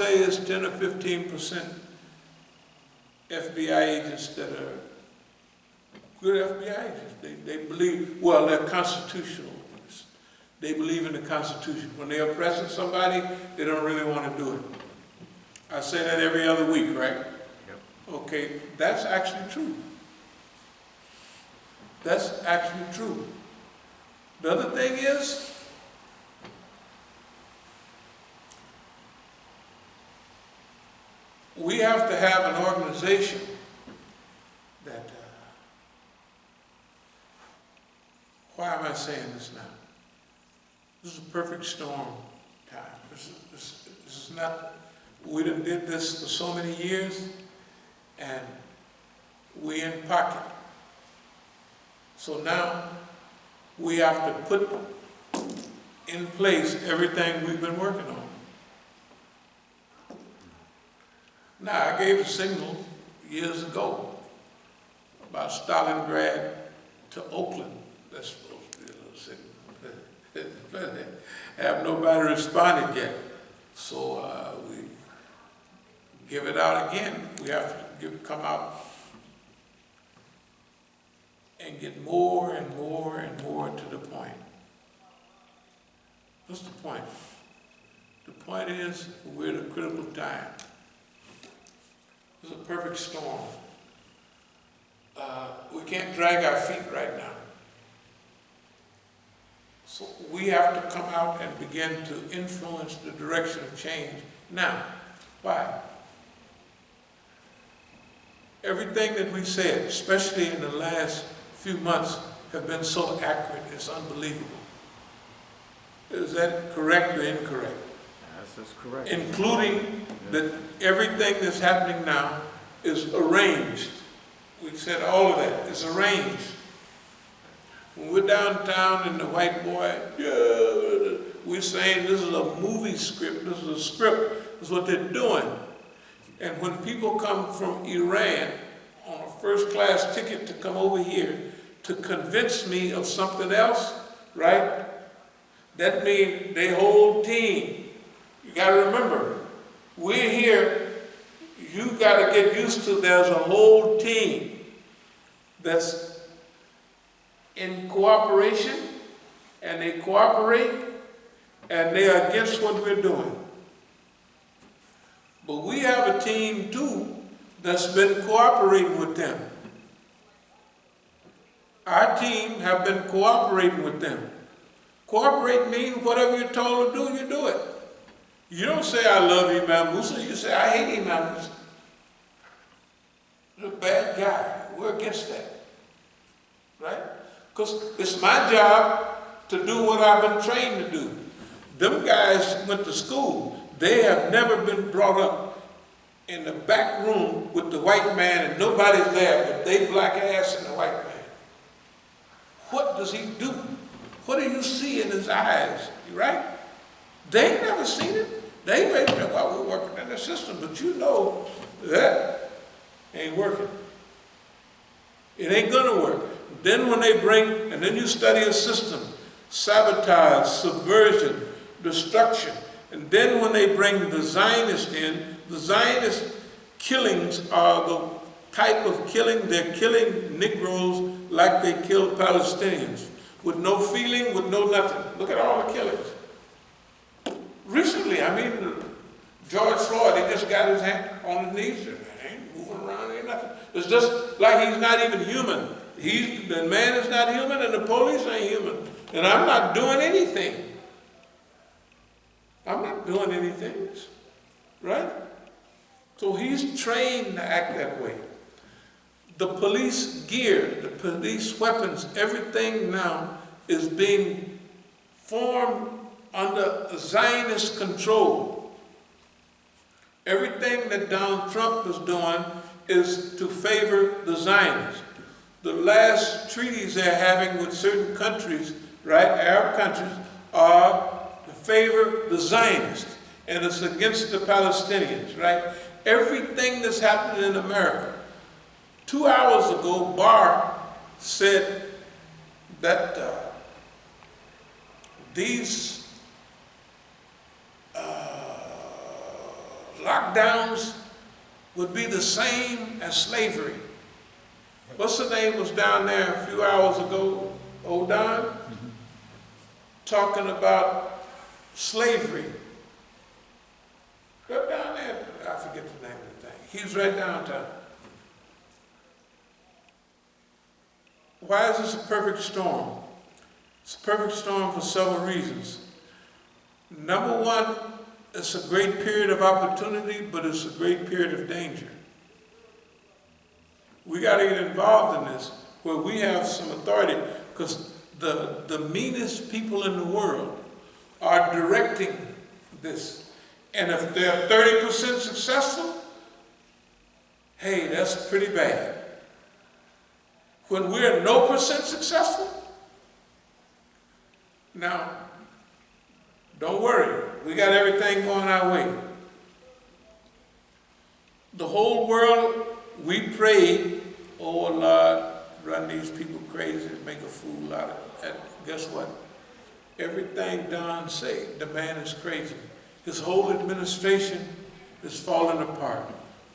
say it's 10 or 15% FBI agents that are good FBI agents. They believe, well, they're constitutionalists. They believe in the Constitution. When they're oppressing somebody, they don't really want to do it. I say that every other week, right? Yep. Okay, that's actually true. That's actually true. The other thing is, we have to have an organization that, why am I saying this now? This is a perfect storm time. This is not, we done did this for so many years, and we in pocket. So now, we have to put in place everything we've been working on. Now, I gave a signal years ago about Stalingrad to Oakland. That's supposed to be a little signal. But have nobody responded yet. So we give it out again. We have to come out and get more and more and more to the point. What's the point? The point is, we're at a critical time. It's a perfect storm. We can't drag our feet right now. So we have to come out and begin to influence the direction of change now. Why? Everything that we said, especially in the last few months, have been so accurate, it's unbelievable. Is that correct or incorrect? Yes, that's correct. Including that everything that's happening now is arranged. We said all of that is arranged. When we're downtown and the white boy, yeah, we're saying this is a movie script, this is a script, this is what they're doing. And when people come from Iran on a first-class ticket to come over here to convince me of something else, right? That means the whole team. You got to remember, we're here, you got to get used to there's a whole team that's in cooperation, and they cooperate, and they are against what we're doing. But we have a team too that's been cooperating with them. Our team have been cooperating with them. Cooperate means whatever you're told to do, you do it. You don't say, I love Imam Musa, you say, I hate Imam Musa. He's a bad guy. We're against that. Right? Because it's my job to do what I've been trained to do. Them guys went to school. They have never been brought up in the back room with the white man and nobody's there but they black ass and the white man. What does he do? What do you see in his eyes? Right? They ain't never seen it. They may know why we're working in the system, but you know that ain't working. It ain't gonna work. Then when they bring, and then you study a system, sabotage, subversion, destruction, and then when they bring the Zionists in, the Zionist killings are the type of killing, they're killing Negroes like they kill Palestinians, with no feeling, with no nothing. Look at all the killings. Recently, I mean, George Floyd, he just got his hand on his knees, and ain't moving around, ain't nothing. It's just like he's not even human. The man is not human, and the police ain't human. And I'm not doing anything. I'm not doing anything, right? So he's trained to act that way. The police gear, the police weapons, everything now is being formed under Zionist control. Everything that Donald Trump is doing is to favor the Zionists. The last treaties they're having with certain countries, right, Arab countries, are to favor the Zionists, and it's against the Palestinians, right? Everything that's happening in America. 2 hours ago, Barr said that these lockdowns would be the same as slavery. What's the name was down there a few hours ago, old Don? Talking about slavery. Go down there, I forget the name of the thing. He was right downtown. Why is this a perfect storm? It's a perfect storm for several reasons. Number one, it's a great period of opportunity, but it's a great period of danger. We got to get involved in this where we have some authority, because the meanest people in the world are directing this. And if they're 30% successful, hey, that's pretty bad. When we're no percent successful, now, don't worry, we got everything going our way. The whole world, we prayed, oh Lord, run these people crazy and make a fool out of it. And guess what? Everything Don said, the man is crazy. His whole administration is falling apart.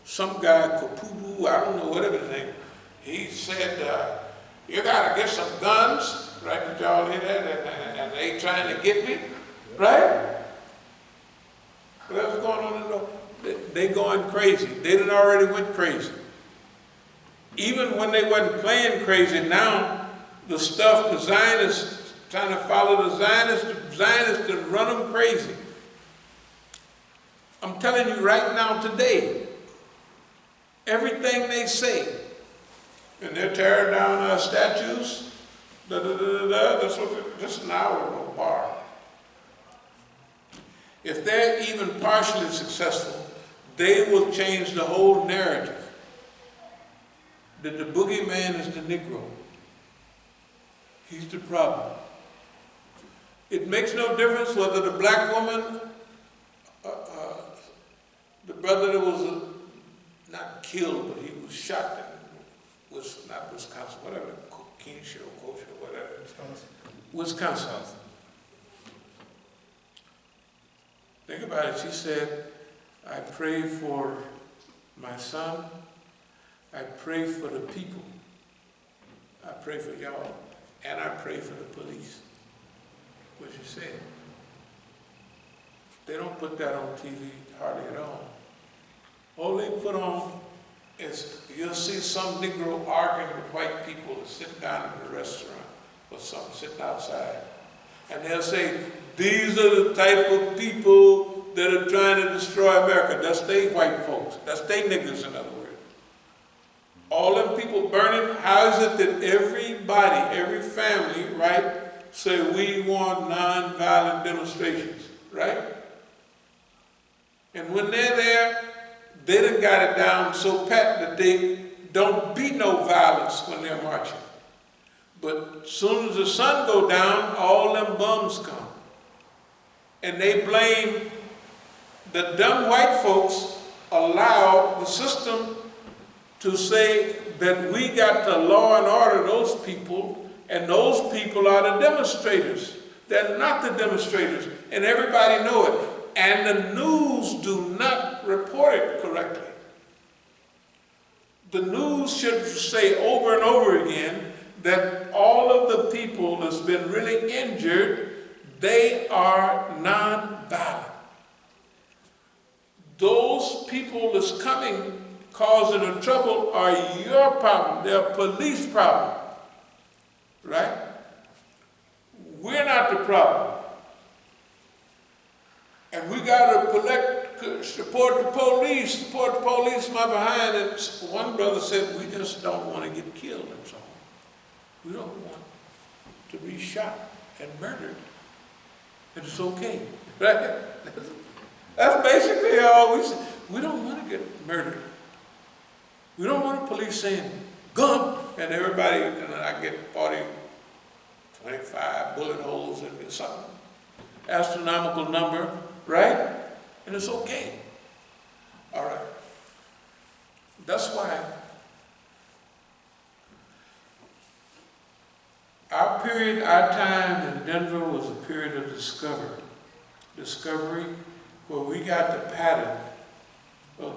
Some guy, Kapubu, I don't know, whatever the name, he said, you gotta get some guns, right? Did y'all hear that? And they trying to get me, right? Whatever's going on in the world, they going crazy. They done already went crazy. Even when they wasn't playing crazy, now the stuff, the Zionists, trying to follow the Zionists to run them crazy. I'm telling you right now today, everything they say, and they're tearing down our statues, that's what, just an hour ago, bar. If they're even partially successful, they will change the whole narrative. That the boogeyman is the Negro. He's the problem. It makes no difference whether the black woman, the brother that was not killed, but he was shot in not Wisconsin, whatever, Kenosha, Kosher, whatever. Wisconsin. Think about it. She said, I pray for my son. I pray for the people. I pray for y'all. And I pray for the police. What she said. They don't put that on TV hardly at all. All they put on is, you'll see some Negro arguing with white people that sit down in a restaurant or something, sitting outside. And they'll say, these are the type of people that are trying to destroy America. That's they white folks. That's they niggas, in other words. All them people burning, how is it that everybody, every family, right, say we want nonviolent demonstrations, right? And when they're there, they done got it down so pat that they don't be no violence when they're marching. But as soon as the sun go down, all them bums come. And they blame the dumb white folks allow the system to say that we got to law and order those people, and those people are the demonstrators. They're not the demonstrators, and everybody know it. And the news do not report it correctly. The news should say over and over again that all of the people that's been really injured, they are non-violent. Those people that's coming causing the trouble are your problem. They're a police problem, right? We're not the problem. And we got to support the police, my behind. And one brother said, we just don't want to get killed and so on. We don't want to be shot and murdered. And it's okay, right? That's basically all we say. We don't want to get murdered. We don't want the police saying, gun, and everybody, and I get 40, 25 bullet holes in something astronomical number, right? And it's okay. All right. That's why our period, our time in Denver was a period of discovery, where we got the pattern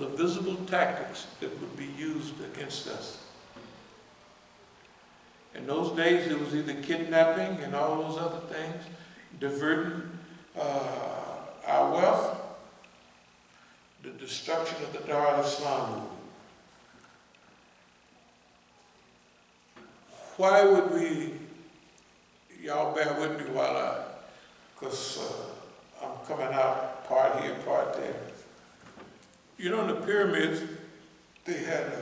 of the visible tactics that would be used against us. In those days, it was either kidnapping and all those other things, diverting our wealth, the destruction of the Dar al-Islam movement. Why would we, y'all bear with me because I'm coming out part here, part there. You know, in the pyramids, they had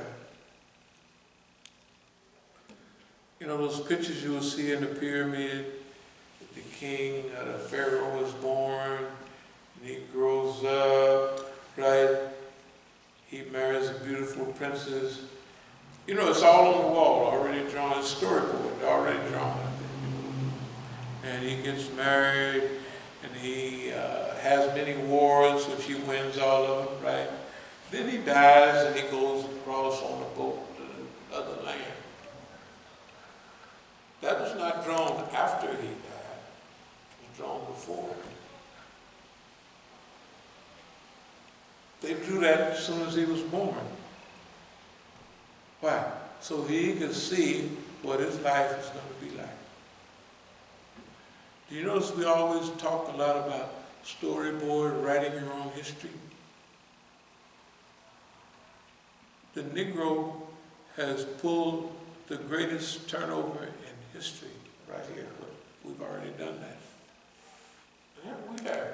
you know, those pictures you will see in the pyramid, the king, the pharaoh was born, and he grows up, right? He marries a beautiful princess. You know, it's all on the wall, already drawn, it's storyboard, already drawn. And he gets married, and he has many wars, which he wins all of them, right? Then he dies, and he goes across on a boat to the other land. That was not drawn after he died. It was drawn before. They drew that as soon as he was born. Why? So he could see what his life is going to be like. Do you notice we always talk a lot about storyboard, writing your own history? The Negro has pulled the greatest turnover in history right here. We've already done that. Yeah, we have.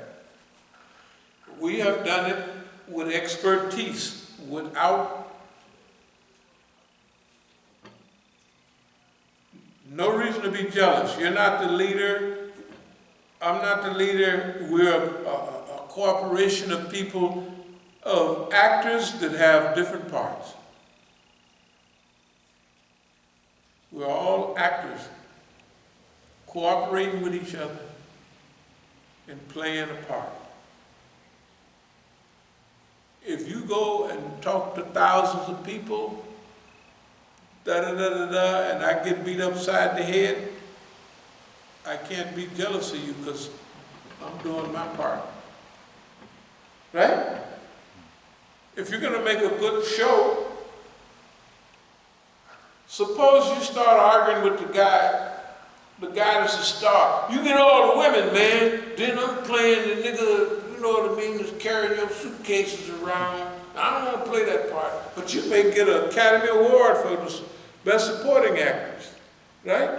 We have done it with expertise, without no reason to be jealous. You're not the leader. I'm not the leader. We're a corporation of people, of actors that have different parts. We're all actors cooperating with each other and playing a part. If you go and talk to thousands of people, and I get beat upside the head, I can't be jealous of you because I'm doing my part. Right? If you're going to make a good show, suppose you start arguing with the guy that's a star. You get all the women, man. Then I'm playing the nigga, you know what I mean, that's carrying your suitcases around. I don't want to play that part. But you may get an Academy Award for the Best Supporting Actress, right?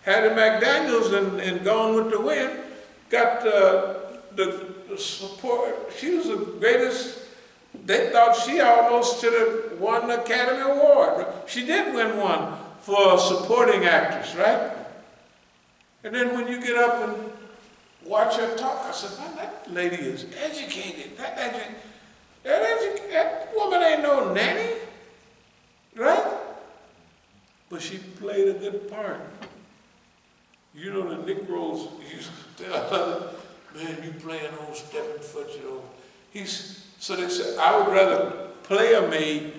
Hattie McDaniels in Gone with the Wind got the support. She was the greatest. They thought she almost should have won the Academy Award. She did win one for supporting actress, right? And then when you get up and watch her talk, I said, man, that lady is educated. That woman ain't no nanny, right? But she played a good part. You know, the Negroes used to tell other, man, you playing old Steppenfoot, you know. So they said, I would rather play a maid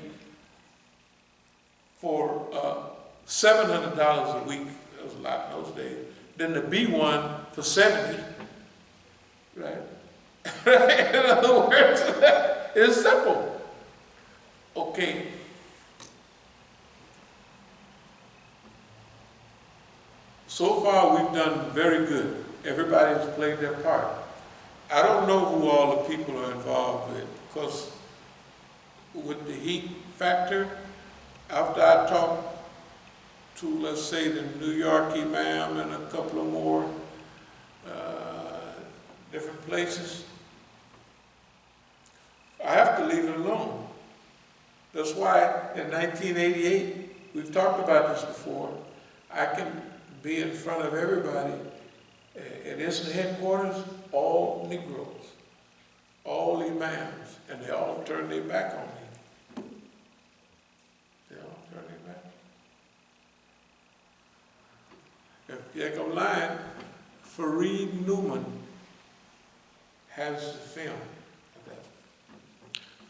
for $700 a week, that was a lot in those days, than to be one for $70, right? In other words, it's simple. Okay. So far, we've done very good. Everybody has played their part. I don't know who all the people are involved with, because with the heat factor, after I talked to, let's say, the New York Imam and a couple of more different places, I have to leave it alone. That's why in 1988, we've talked about this before, I can be in front of everybody at Instant Headquarters, all Negroes, all Imams, and they all turn their back on me. They all turn their back. If you think I'm lying, Fareed Newman has the film of that.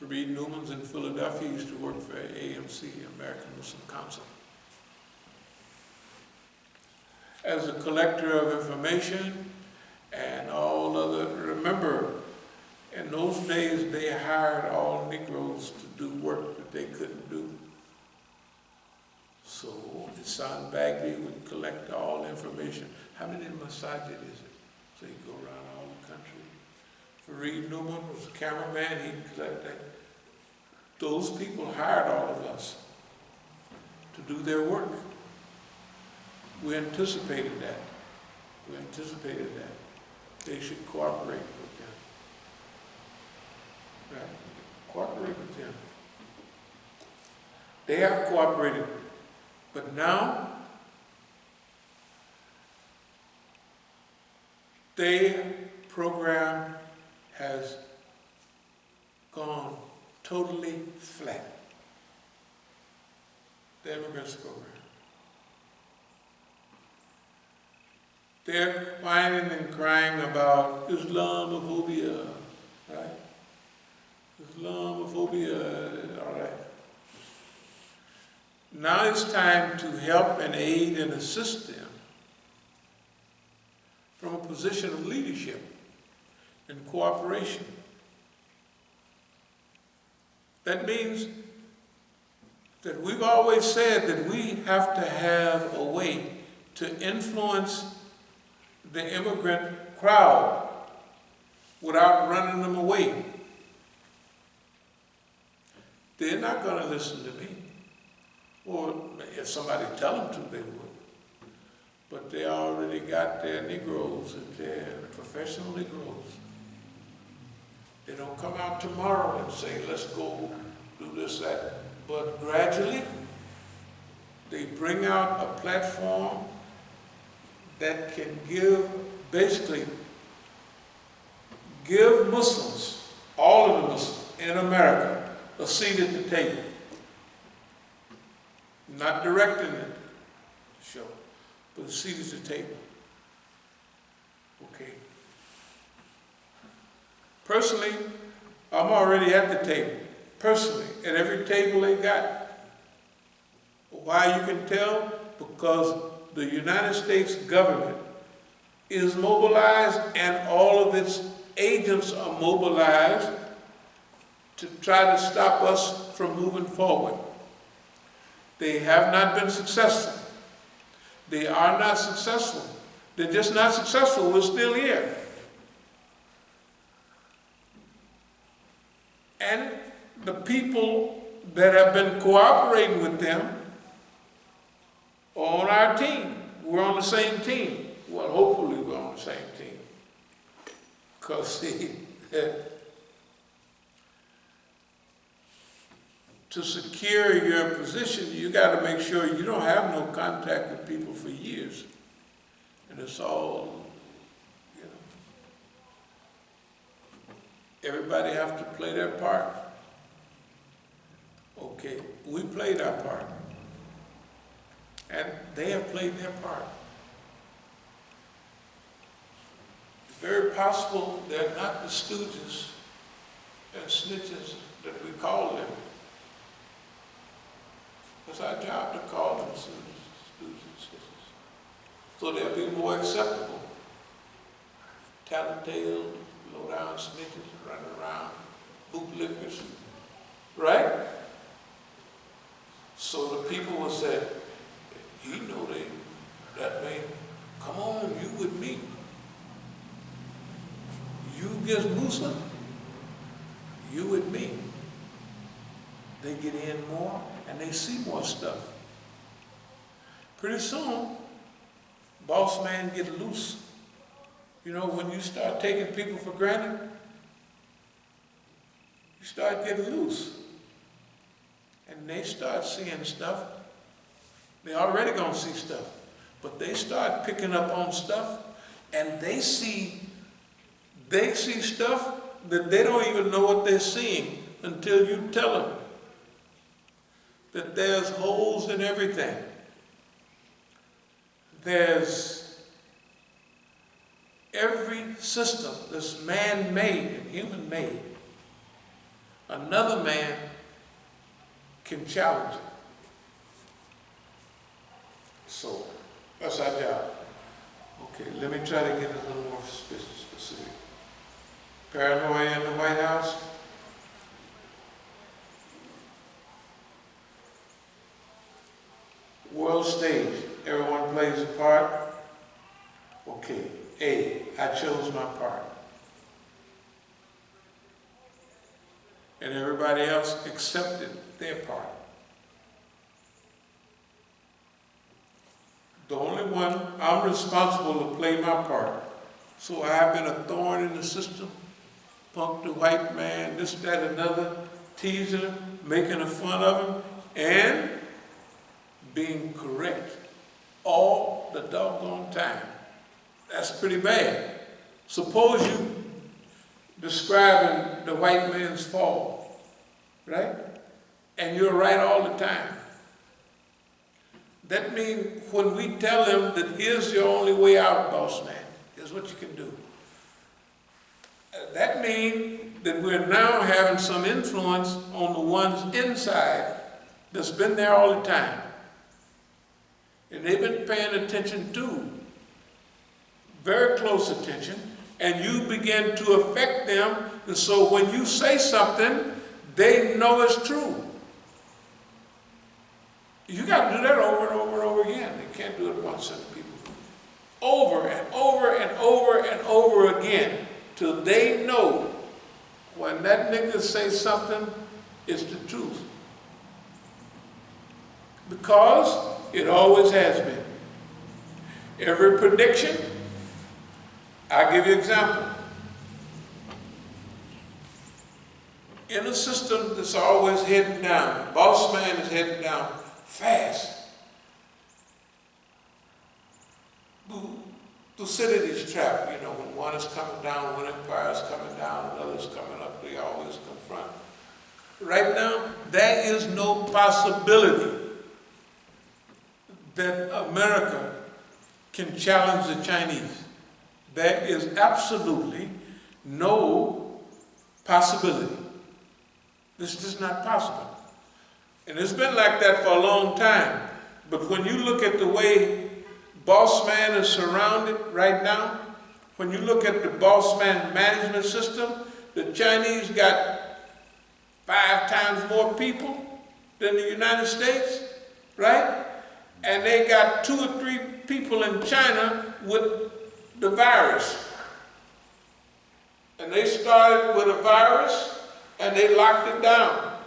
Fareed Newman's in Philadelphia, he used to work for AMC, American Muslim Council. As a collector of information and all other, remember, in those days they hired all Negroes Hassan Bagley would collect all the information. How many Masjid is it? So he'd go around all the country. Fareed Newman was a cameraman, he'd collect that. Those people hired all of us to do their work. We anticipated that. We anticipated that. They should cooperate with them. Right? Cooperate with them. They have cooperated, but now their program has gone totally flat. The immigrants program. They're whining and crying about Islamophobia, right? Islamophobia, all right. Now it's time to help and aid and assist them from a position of leadership and cooperation. That means that we've always said that we have to have a way to influence the immigrant crowd without running them away. They're not going to listen to me. Or if somebody tell them to, they would. But they already got their Negroes and their professional Negroes. They don't come out tomorrow and say, let's go do this, that. But gradually, they bring out a platform that can basically give Muslims, all of the Muslims in America, a seat at the table. Not directing the show, but a seat at the table. Okay. Personally, I'm already at the table. Personally, at every table they got. Why you can tell? Because the United States government is mobilized and all of its agents are mobilized to try to stop us from moving forward. They have not been successful. They are not successful. They're just not successful. We're still here. And the people that have been cooperating with them are on our team. We're on the same team. Well, hopefully we're on the same team. Because, see, to secure your position, you got to make sure you don't have no contact with people for years. And it's all, you know, everybody have to play their part. Okay, we played our part. And they have played their part. It's very possible they're not the stooges and snitches that we call them. It's our job to call them stooges and snitches. So they'll be more acceptable. Tattletale, low-down snitches, running around, bootlickers, right? So the people will say, you know that way, come on, you with me. You against Musa, you with me. They get in more and they see more stuff. Pretty soon, boss man get loose. You know, when you start taking people for granted, you start getting loose. And they start seeing stuff. They already gonna see stuff, but they start picking up on stuff, and they see stuff that they don't even know what they're seeing until you tell them that there's holes in everything. There's every system that's man-made and human-made. Another man can challenge it. So, that's our job. Okay, let me try to get a little more specific. Paranoia in the White House. World world stage, everyone plays a part. Okay, I chose my part. And everybody else accepted their part. The only one, I'm responsible to play my part. So I've been a thorn in the system, punk the white man, this, that, another, teasing him, making a fun of him, and being correct all the doggone time. That's pretty bad. Suppose you describing the white man's fall, right? And you're right all the time. That means when we tell them that here's your only way out, boss man, here's what you can do. That means that we're now having some influence on the ones inside that's been there all the time. And they've been paying attention too, very close attention, and you begin to affect them, and so when you say something, they know it's true. You got to do that over and over and over again. You can't do it once in people. Over and over and over and over again, till they know when that nigga says something, it's the truth. Because it always has been. Every prediction, I'll give you an example. In a system that's always heading down, the boss man is heading down fast. Thucydides' trap, you know, when one is coming down, one empire is coming down, another's coming up, they always confront. Right now, there is no possibility that America can challenge the Chinese. There is absolutely no possibility. This is not possible. And it's been like that for a long time. But when you look at the way boss man is surrounded right now, when you look at the boss man management system, the Chinese got 5 times more people than the United States, right? And they got 2 or 3 people in China with the virus. And they started with a virus and they locked it down.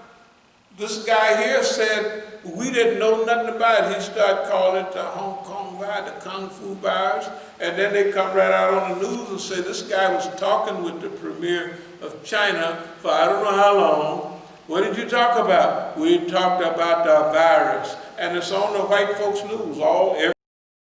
This guy here said, we didn't know nothing about it. He started calling it the Hong Kong virus, the Kung Fu virus, and then they come right out on the news and say this guy was talking with the premier of China for I don't know how long. What did you talk about? We talked about the virus, and it's on the white folks' news